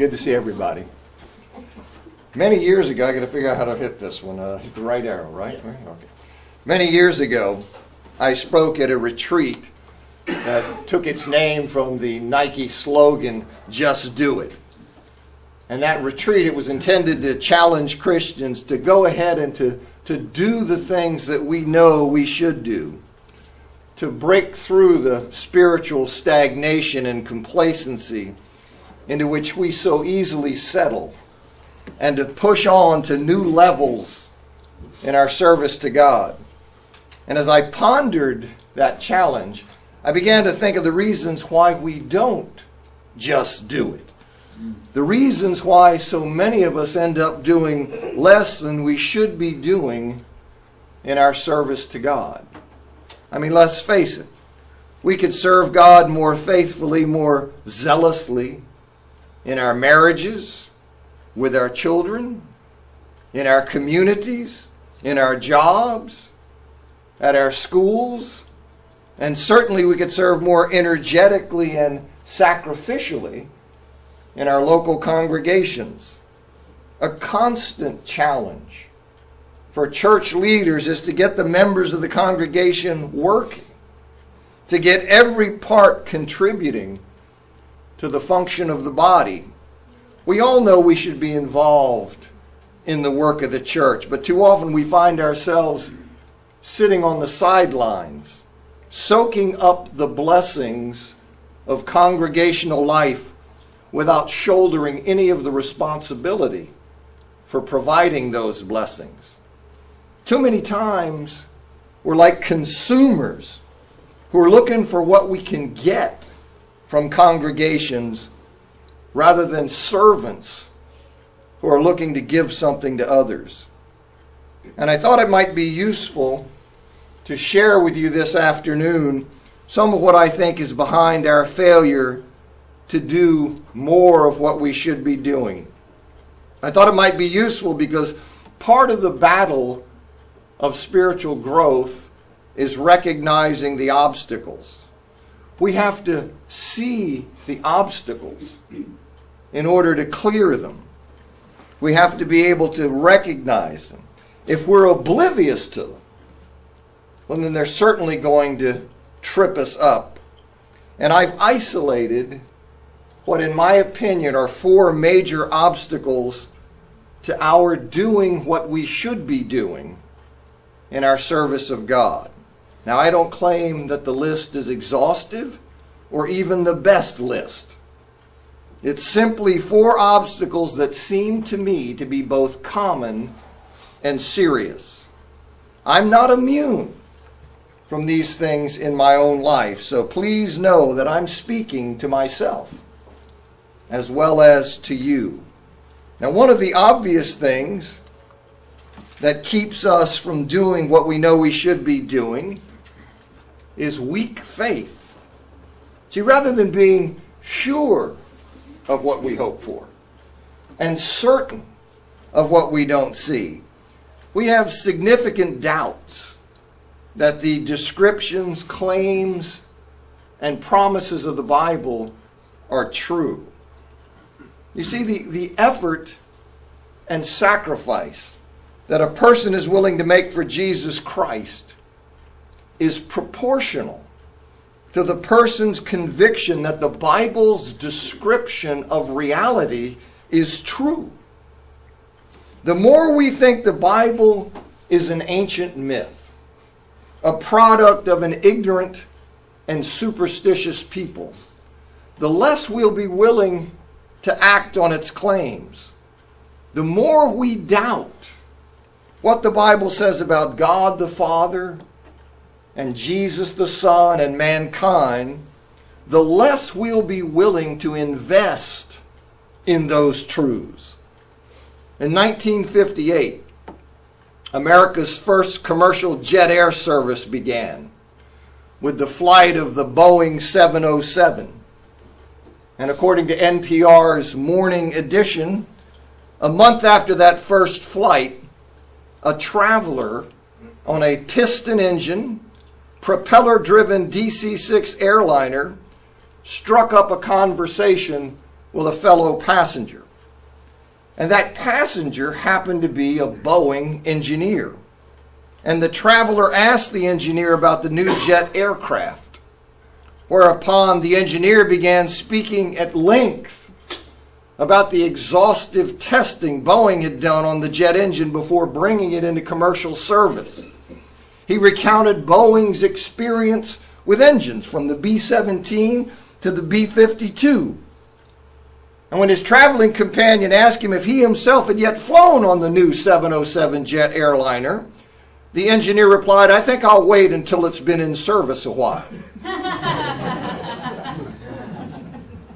Good to see everybody. Many years ago, I got to figure out how to hit this one. Hit the right arrow, right? Okay. Many years ago, I spoke at a retreat that took its name from the Nike slogan, "Just Do It." And that retreat, it was intended to challenge Christians to go ahead and to do the things that we know we should do, to break through the spiritual stagnation and complacency into which we so easily settle, and to push on to new levels in our service to God. And as I pondered that challenge, I began to think of the reasons why we don't just do it. The reasons why so many of us end up doing less than we should be doing in our service to God. I mean, let's face it. We could serve God more faithfully, more zealously in our marriages, with our children, in our communities, in our jobs, at our schools, and certainly we could serve more energetically and sacrificially in our local congregations. A constant challenge for church leaders is to get the members of the congregation working, to get every part contributing to the function of the body. We all know we should be involved in the work of the church, but too often we find ourselves sitting on the sidelines, soaking up the blessings of congregational life without shouldering any of the responsibility for providing those blessings. Too many times we're like consumers who are looking for what we can get from congregations rather than servants who are looking to give something to others. And I thought it might be useful to share with you this afternoon some of what I think is behind our failure to do more of what we should be doing. I thought it might be useful because part of the battle of spiritual growth is recognizing the obstacles. We have to see the obstacles in order to clear them. We have to be able to recognize them. If we're oblivious to them, well, then they're certainly going to trip us up. And I've isolated what, in my opinion, are 4 major obstacles to our doing what we should be doing in our service of God. Now, I don't claim that the list is exhaustive or even the best list. It's simply 4 obstacles that seem to me to be both common and serious. I'm not immune from these things in my own life, so please know that I'm speaking to myself as well as to you. Now, one of the obvious things that keeps us from doing what we know we should be doing is weak faith. See, rather than being sure of what we hope for and certain of what we don't see, we have significant doubts that the descriptions, claims, and promises of the Bible are true. You see, the effort and sacrifice that a person is willing to make for Jesus Christ is proportional to the person's conviction that the Bible's description of reality is true. The more we think the Bible is an ancient myth, a product of an ignorant and superstitious people, the less we'll be willing to act on its claims. The more we doubt what the Bible says about God the Father and Jesus the Son and mankind, the less we'll be willing to invest in those truths. In 1958, America's first commercial jet air service began with the flight of the Boeing 707. And according to NPR's Morning Edition, a month after that first flight, a traveler on a piston engine, propeller-driven DC-6 airliner struck up a conversation with a fellow passenger. And that passenger happened to be a Boeing engineer. And the traveler asked the engineer about the new jet aircraft, whereupon the engineer began speaking at length about the exhaustive testing Boeing had done on the jet engine before bringing it into commercial service. He recounted Boeing's experience with engines from the B-17 to the B-52. And when his traveling companion asked him if he himself had yet flown on the new 707 jet airliner, the engineer replied, "I think I'll wait until it's been in service a while."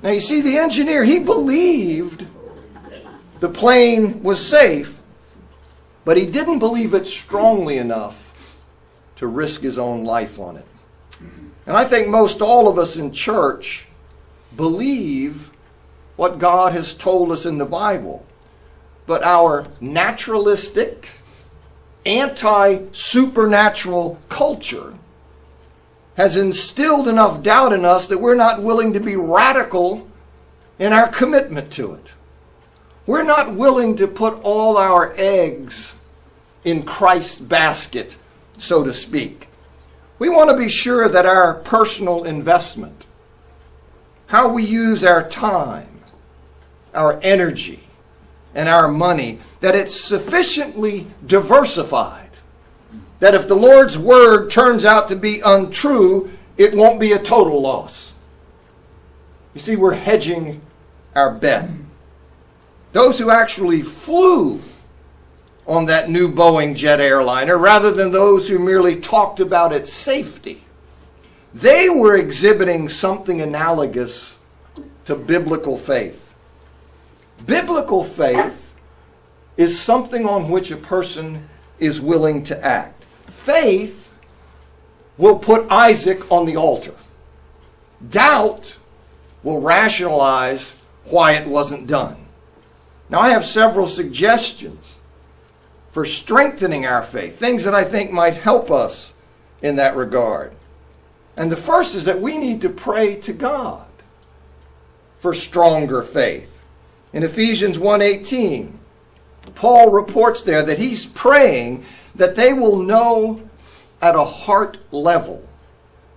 Now you see, the engineer, he believed the plane was safe, but he didn't believe it strongly enough to risk his own life on it. And I think most all of us in church believe what God has told us in the Bible, but our naturalistic, anti-supernatural culture has instilled enough doubt in us that we're not willing to be radical in our commitment to it. We're not willing to put all our eggs in Christ's basket, so to speak. We want to be sure that our personal investment, how we use our time, our energy, and our money, that it's sufficiently diversified, that if the Lord's word turns out to be untrue, it won't be a total loss. You see, we're hedging our bet. Those who actually flew on that new Boeing jet airliner, rather than those who merely talked about its safety, they were exhibiting something analogous to biblical faith. Biblical faith is something on which a person is willing to act. Faith will put Isaac on the altar. Doubt will rationalize why it wasn't done. Now, I have several suggestions for strengthening our faith, things that I think might help us in that regard. And the first is that we need to pray to God for stronger faith. In Ephesians 1:18, Paul reports there that he's praying that they will know at a heart level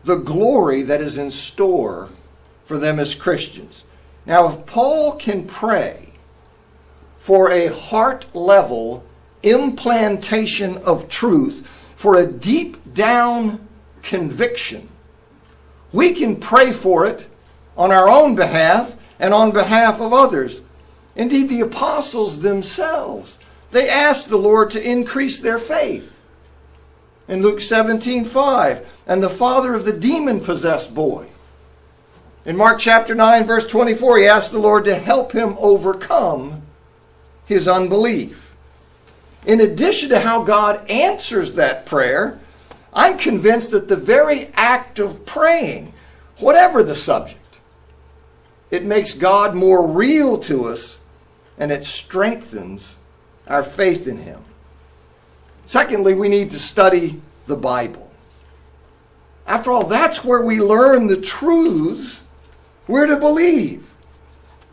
the glory that is in store for them as Christians. Now, if Paul can pray for a heart level implantation of truth, for a deep down conviction, we can pray for it on our own behalf and on behalf of others. Indeed, the apostles themselves, they asked the Lord to increase their faith. In Luke 17:5, and the father of the demon-possessed boy. In Mark chapter 9, verse 24, he asked the Lord to help him overcome his unbelief. In addition to how God answers that prayer, I'm convinced that the very act of praying, whatever the subject, it makes God more real to us and it strengthens our faith in him. Secondly, we need to study the Bible. After all, that's where we learn the truths we're to believe.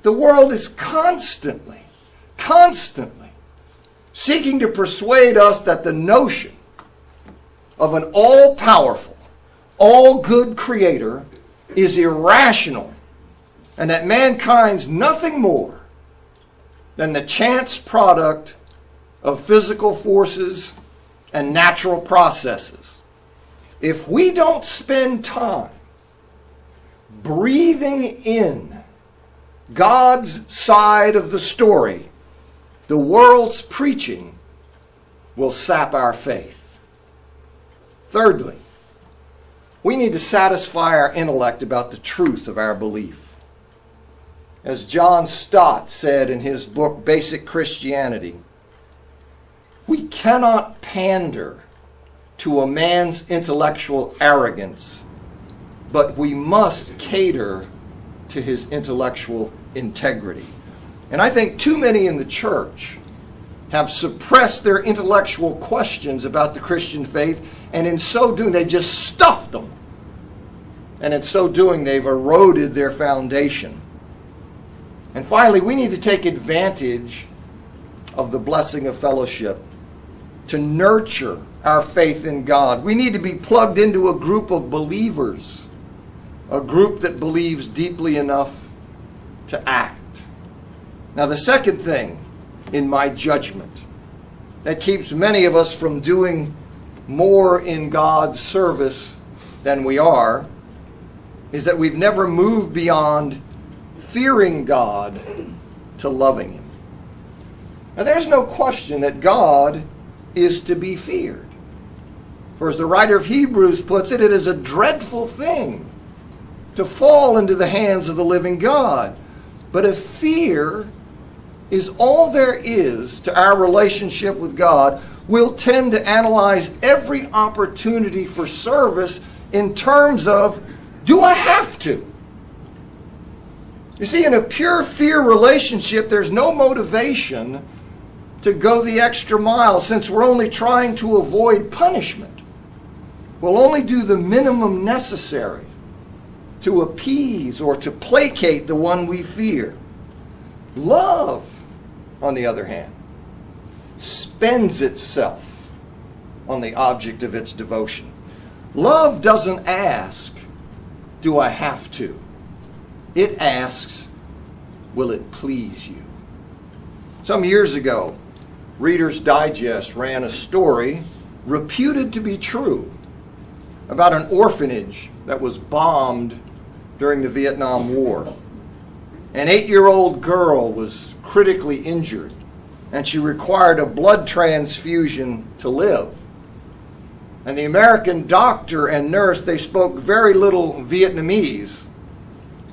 The world is constantly seeking to persuade us that the notion of an all-powerful, all-good creator is irrational, and that mankind's nothing more than the chance product of physical forces and natural processes. If we don't spend time breathing in God's side of the story, the world's preaching will sap our faith. Thirdly, we need to satisfy our intellect about the truth of our belief. As John Stott said in his book, Basic Christianity, we cannot pander to a man's intellectual arrogance, but we must cater to his intellectual integrity. And I think too many in the church have suppressed their intellectual questions about the Christian faith, and in so doing, they just stuffed them. And in so doing, they've eroded their foundation. And finally, we need to take advantage of the blessing of fellowship to nurture our faith in God. We need to be plugged into a group of believers, a group that believes deeply enough to act. Now, the second thing, in my judgment, that keeps many of us from doing more in God's service than we are, is that we've never moved beyond fearing God to loving Him. Now, there's no question that God is to be feared. For as the writer of Hebrews puts it, it is a dreadful thing to fall into the hands of the living God. But if fear is all there is to our relationship with God, we'll tend to analyze every opportunity for service in terms of, do I have to? You see, in a pure fear relationship, there's no motivation to go the extra mile, since we're only trying to avoid punishment. We'll only do the minimum necessary to appease or to placate the one we fear. Love, on the other hand, spends itself on the object of its devotion. Love doesn't ask, do I have to? It asks, will it please you? Some years ago, Reader's Digest ran a story reputed to be true about an orphanage that was bombed during the Vietnam War. An 8-year-old girl was critically injured, and she required a blood transfusion to live. And the American doctor and nurse, they spoke very little Vietnamese,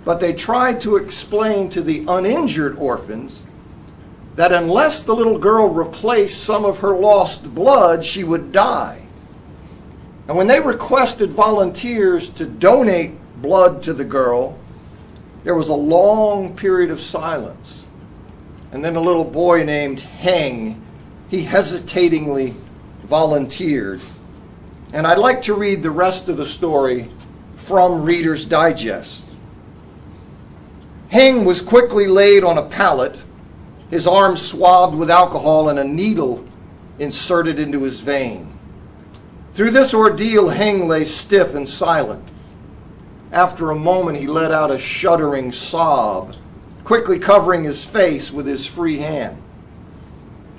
but they tried to explain to the uninjured orphans that unless the little girl replaced some of her lost blood, she would die. And when they requested volunteers to donate blood to the girl, there was a long period of silence. And then a little boy named Heng, he hesitatingly volunteered. And I'd like to read the rest of the story from Reader's Digest. Heng was quickly laid on a pallet, his arm swabbed with alcohol and a needle inserted into his vein. Through this ordeal, Heng lay stiff and silent. After a moment, he let out a shuddering sob, quickly covering his face with his free hand.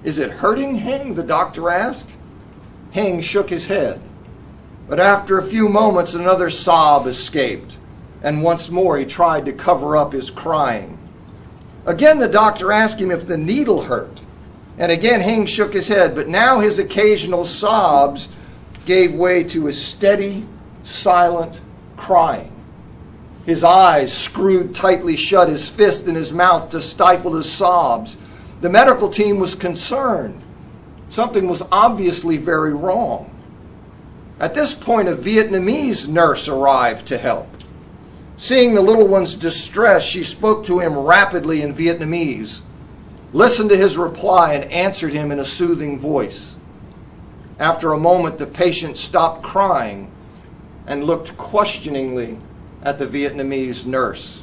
"Is it hurting, Heng?" the doctor asked. Heng shook his head. But after a few moments, another sob escaped, and once more he tried to cover up his crying. Again, the doctor asked him if the needle hurt, and again Heng shook his head, but now his occasional sobs gave way to a steady, silent crying. His eyes screwed tightly shut, his fist in his mouth to stifle his sobs. The medical team was concerned. Something was obviously very wrong. At this point, a Vietnamese nurse arrived to help. Seeing the little one's distress, she spoke to him rapidly in Vietnamese, listened to his reply, and answered him in a soothing voice. After a moment, the patient stopped crying and looked questioningly at the Vietnamese nurse.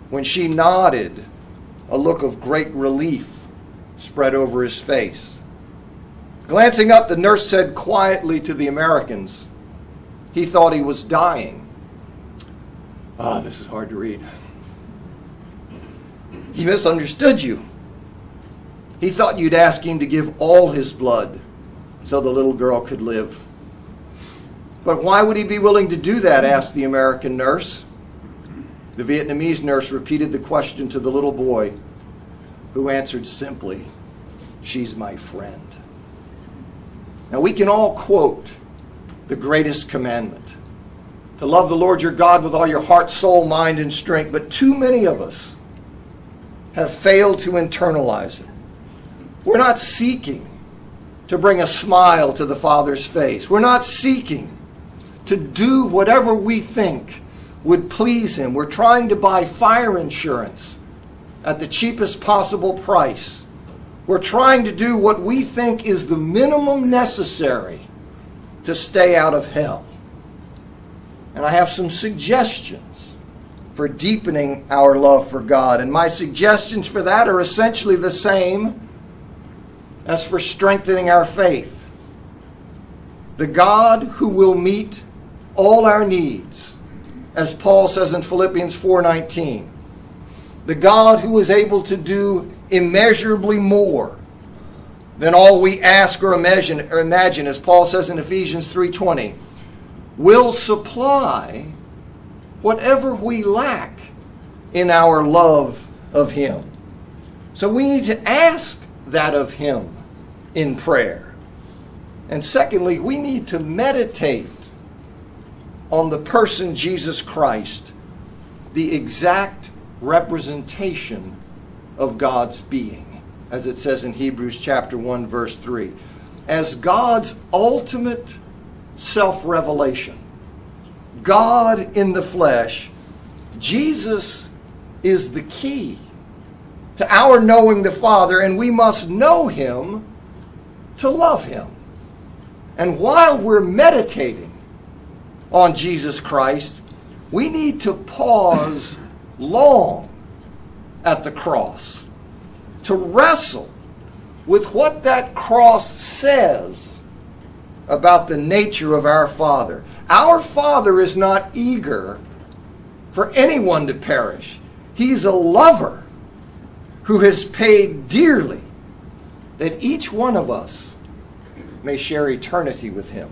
When she nodded, a look of great relief spread over his face. Glancing up, the nurse said quietly to the Americans, "He thought he was dying." This is hard to read. "He misunderstood you. He thought you'd ask him to give all his blood so the little girl could live." "But why would he be willing to do that?" asked the American nurse. The Vietnamese nurse repeated the question to the little boy, who answered simply, "She's my friend." Now, we can all quote the greatest commandment, to love the Lord your God with all your heart, soul, mind, and strength, but too many of us have failed to internalize it. We're not seeking to bring a smile to the Father's face. We're not seeking to do whatever we think would please Him. We're trying to buy fire insurance at the cheapest possible price. We're trying to do what we think is the minimum necessary to stay out of hell. And I have some suggestions for deepening our love for God. And my suggestions for that are essentially the same as for strengthening our faith. The God who will meet all our needs, as Paul says in Philippians 4:19. The God who is able to do immeasurably more than all we ask or imagine, as Paul says in Ephesians 3:20, will supply whatever we lack in our love of Him. So we need to ask that of Him in prayer. And secondly, we need to meditate on the person Jesus Christ, the exact representation of God's being, as it says in Hebrews chapter 1, verse 3. As God's ultimate self-revelation, God in the flesh, Jesus is the key to our knowing the Father, and we must know Him to love Him. And while we're meditating on Jesus Christ, we need to pause long at the cross to wrestle with what that cross says about the nature of our Father. Our Father is not eager for anyone to perish. He's a lover who has paid dearly that each one of us may share eternity with Him.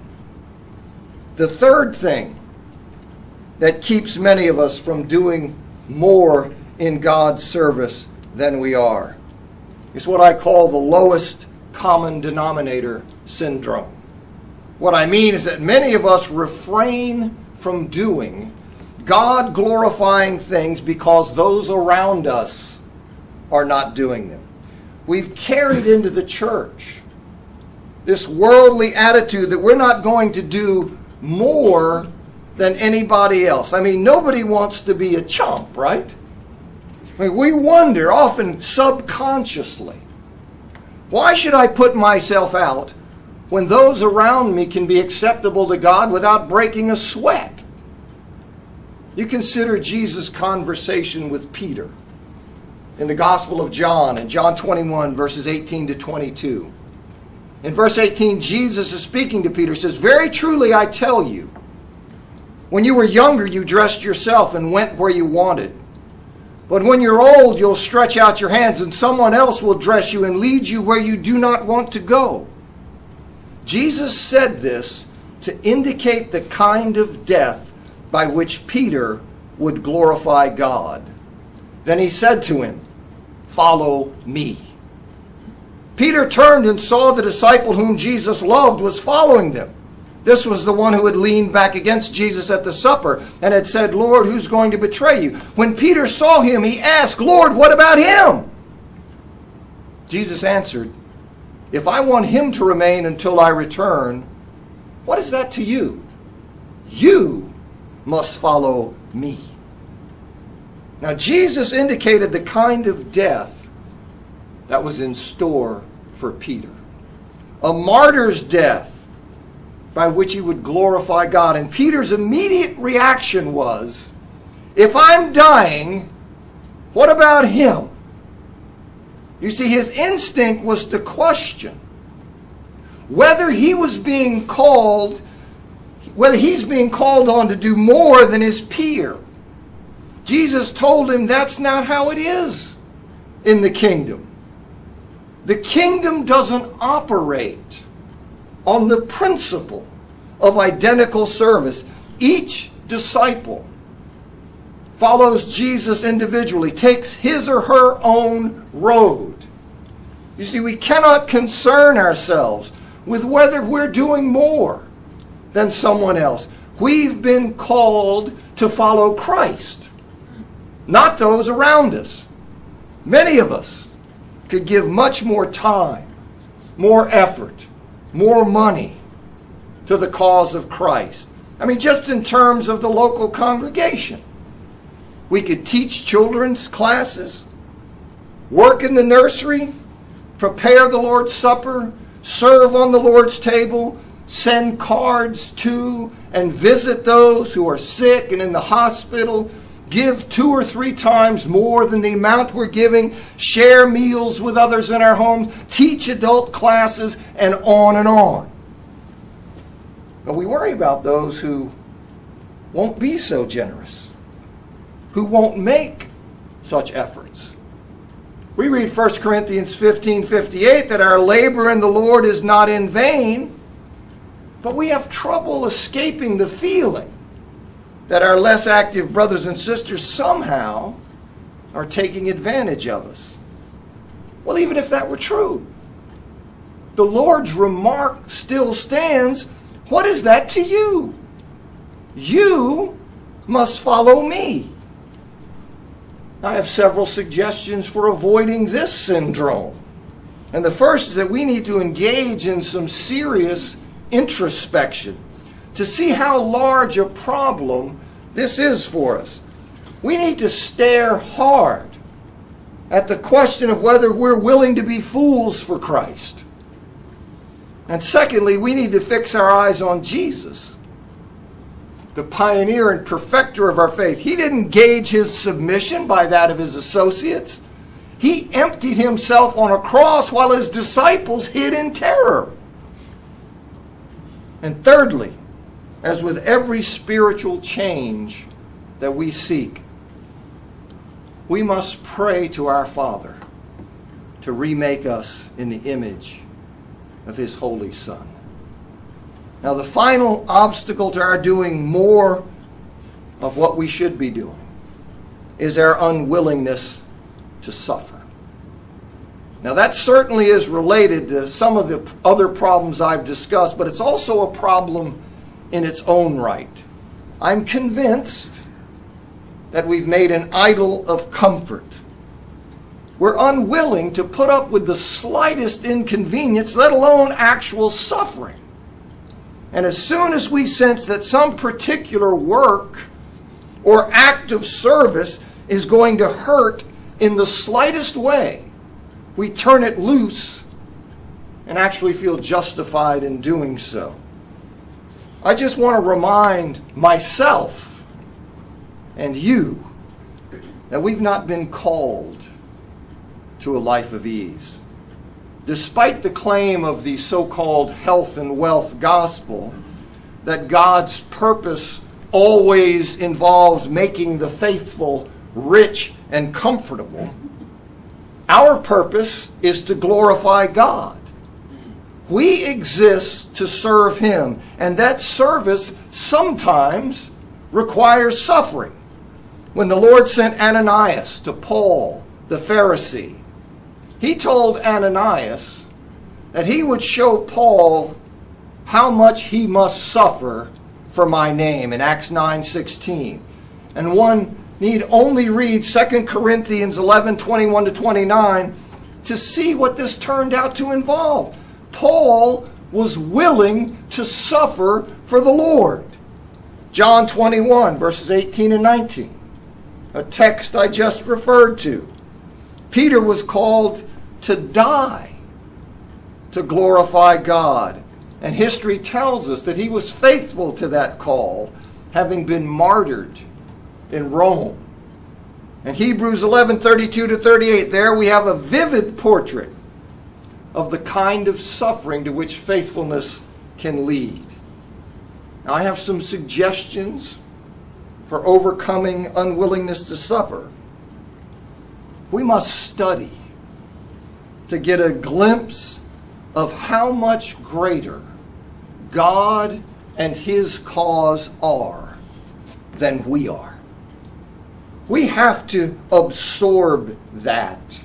The third thing that keeps many of us from doing more in God's service than we are is what I call the lowest common denominator syndrome. What I mean is that many of us refrain from doing God-glorifying things because those around us are not doing them. We've carried into the church this worldly attitude that we're not going to do more than anybody else. I mean, nobody wants to be a chump, right? I mean, we wonder often subconsciously, why should I put myself out when those around me can be acceptable to God without breaking a sweat? You consider Jesus' conversation with Peter in the Gospel of John, in John 21, verses 18 to 22. In verse 18, Jesus is speaking to Peter, says, "Very truly I tell you, when you were younger, you dressed yourself and went where you wanted. But when you're old, you'll stretch out your hands, and someone else will dress you and lead you where you do not want to go." Jesus said this to indicate the kind of death by which Peter would glorify God. Then he said to him, "Follow me." Peter turned and saw the disciple whom Jesus loved was following them. This was the one who had leaned back against Jesus at the supper and had said, "Lord, who's going to betray you?" When Peter saw him, he asked, "Lord, what about him?" Jesus answered, "If I want him to remain until I return, what is that to you? You must follow me." Now, Jesus indicated the kind of death that was in store for Peter. A martyr's death by which he would glorify God. And Peter's immediate reaction was, if I'm dying, what about him? You see, his instinct was to question whether he's being called on to do more than his peer. Jesus told him that's not how it is in the kingdom. The kingdom doesn't operate on the principle of identical service. Each disciple follows Jesus individually, takes his or her own road. You see, we cannot concern ourselves with whether we're doing more than someone else. We've been called to follow Christ, not those around us. Many of us could give much more time, more effort, more money to the cause of Christ. I mean, just in terms of the local congregation. We could teach children's classes, work in the nursery, prepare the Lord's Supper, serve on the Lord's table, send cards to and visit those who are sick and in the hospital, give 2 or 3 times more than the amount we're giving, share meals with others in our homes, teach adult classes, and on and on. But we worry about those who won't be so generous, who won't make such efforts. We read 1 Corinthians 15:58 that our labor in the Lord is not in vain, but we have trouble escaping the feeling that our less active brothers and sisters somehow are taking advantage of us. Well, even if that were true, the Lord's remark still stands. What is that to you? You must follow me. I have several suggestions for avoiding this syndrome. And the first is that we need to engage in some serious introspection to see how large a problem this is for us. We need to stare hard at the question of whether we're willing to be fools for Christ. And secondly, we need to fix our eyes on Jesus, the pioneer and perfecter of our faith. He didn't gauge his submission by that of his associates. He emptied himself on a cross while his disciples hid in terror. And thirdly, as with every spiritual change that we seek, we must pray to our Father to remake us in the image of his Holy Son. Now, the final obstacle to our doing more of what we should be doing is our unwillingness to suffer. Now, that certainly is related to some of the other problems I've discussed, but it's also a problem in its own right. I'm convinced that we've made an idol of comfort. We're unwilling to put up with the slightest inconvenience, let alone actual suffering. And as soon as we sense that some particular work or act of service is going to hurt in the slightest way, we turn it loose and actually feel justified in doing so. I just want to remind myself and you that we've not been called to a life of ease. Despite the claim of the so-called health and wealth gospel that God's purpose always involves making the faithful rich and comfortable, our purpose is to glorify God. We exist to serve him, and that service sometimes requires suffering. When the Lord sent Ananias to Paul, the Pharisee, he told Ananias that he would show Paul how much he must suffer for my name in Acts 9:16. And one need only read 2 Corinthians 11:21-29 to see what this turned out to involve. Paul was willing to suffer for the Lord. John 21, verses 18 and 19, a text I just referred to. Peter was called to die to glorify God. And history tells us that he was faithful to that call, having been martyred in Rome. In Hebrews 11:32-38, there we have a vivid portrait of the kind of suffering to which faithfulness can lead. Now, I have some suggestions for overcoming unwillingness to suffer. We must study to get a glimpse of how much greater God and his cause are than we are. We have to absorb that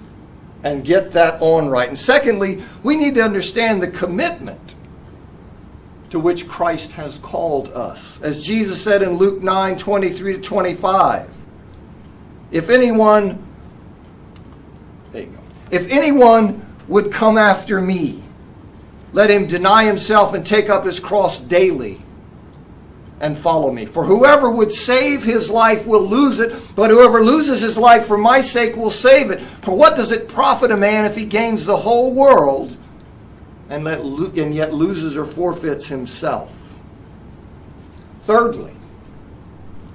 and get that on right. And secondly, we need to understand the commitment to which Christ has called us. As Jesus said in Luke 9:23-25, if anyone would come after me, let him deny himself and take up his cross daily and follow me. For whoever would save his life will lose it, but whoever loses his life for my sake will save it. For what does it profit a man if he gains the whole world and yet loses or forfeits himself? Thirdly,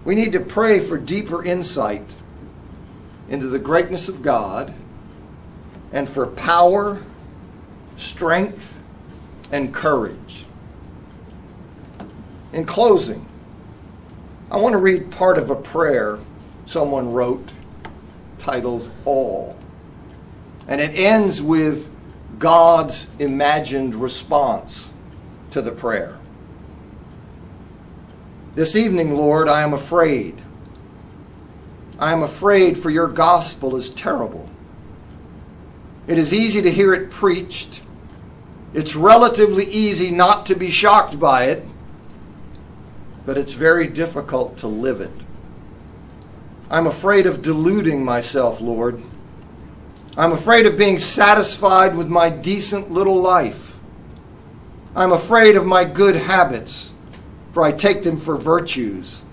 We need to pray for deeper insight into the greatness of God and for power, strength, and courage. In closing, I want to read part of a prayer someone wrote titled All. And it ends with God's imagined response to the prayer. This evening, Lord, I am afraid. I am afraid, for your gospel is terrible. It is easy to hear it preached. It's relatively easy not to be shocked by it, but it's very difficult to live it. I'm afraid of deluding myself, Lord. I'm afraid of being satisfied with my decent little life. I'm afraid of my good habits, for I take them for virtues.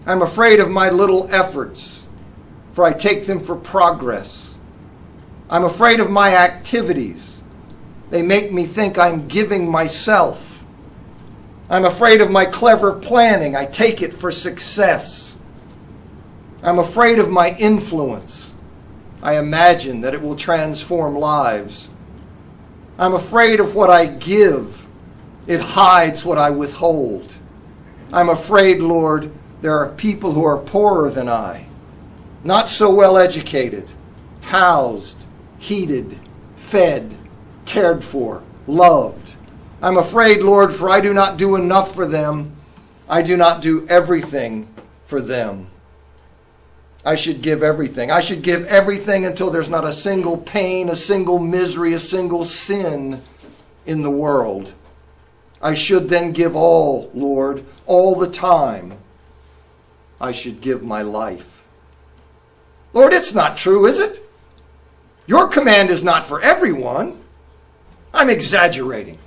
I'm afraid of my little efforts, for I take them for progress. I'm afraid of my activities. They make me think I'm giving myself. I'm afraid of my clever planning. I take it for success. I'm afraid of my influence. I imagine that it will transform lives. I'm afraid of what I give. It hides what I withhold. I'm afraid, Lord, there are people who are poorer than I, not so well educated, housed, heated, fed, cared for, loved. I'm afraid, Lord, for I do not do enough for them. I do not do everything for them. I should give everything. I should give everything until there's not a single pain, a single misery, a single sin in the world. I should then give all, Lord, all the time. I should give my life. Lord, it's not true, is it? Your command is not for everyone. I'm exaggerating.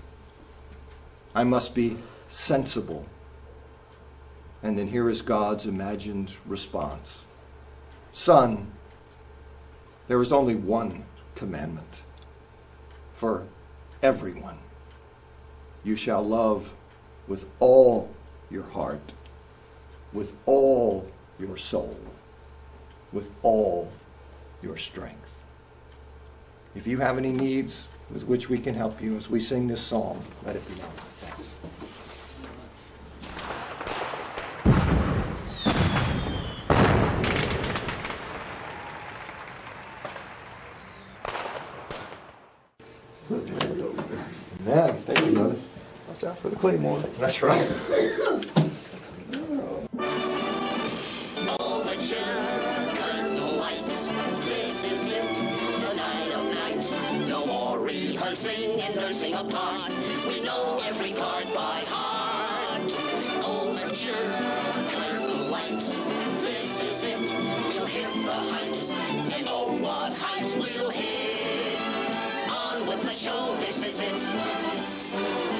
I must be sensible. And then here is God's imagined response. Son, there is only one commandment for everyone. You shall love with all your heart, with all your soul, with all your strength. If you have any needs with which we can help you as we sing this song, let it be known. Thanks. Yeah, thank you, brother. Watch out for the claymore. That's right. Rehearsing and nursing a part. We know every card by heart. Overture, curtain lights. This is it. We'll hit the heights. And oh, what heights we'll hit. On with the show. This is it.